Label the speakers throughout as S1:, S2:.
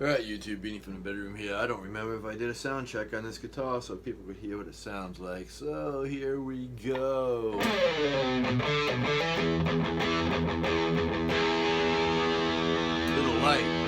S1: Alright, YouTube, Beanie from the bedroom here. I don't remember if I did a sound check on this guitar so people could hear what it sounds like. So here we go. Little light.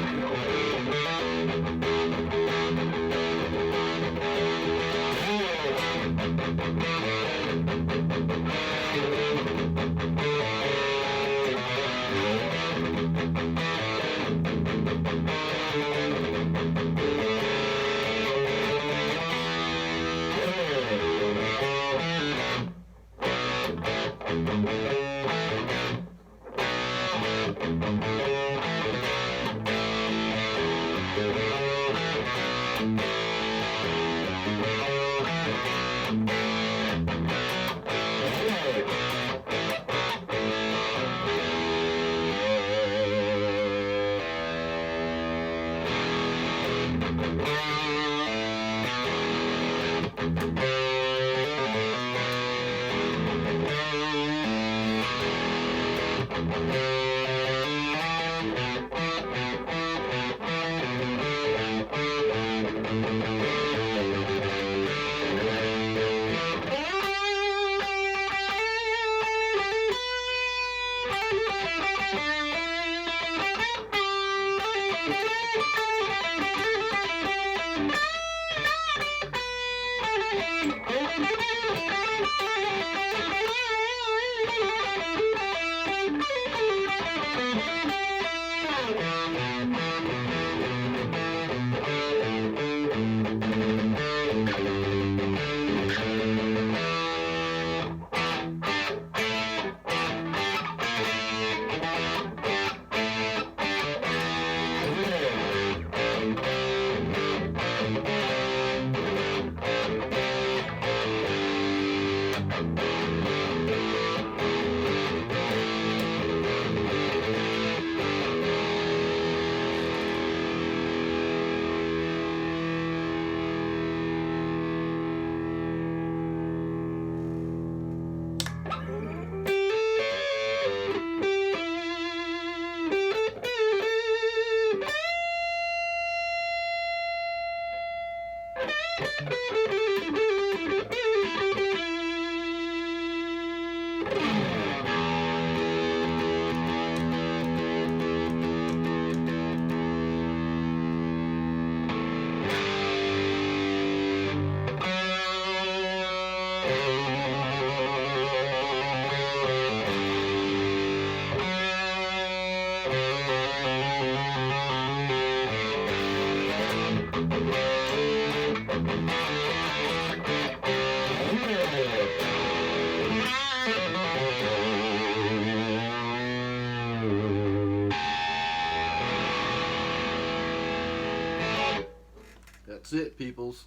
S1: That's it, peoples.